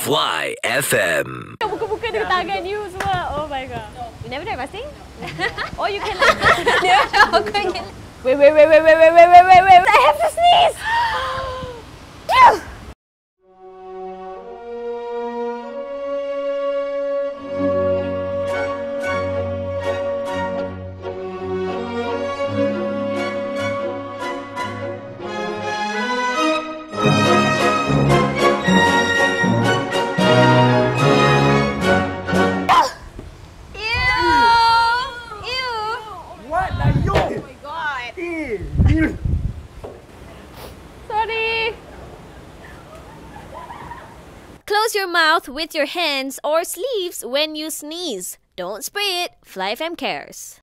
Fly FM. Buka-buka dengan tangan you semua. Oh my god. You never try fasting? Or you can like... Never try aku ingin... Wait. I have to sneeze! Sorry. Close your mouth with your hands or sleeves when you sneeze. Don't spray it. Fly FM cares.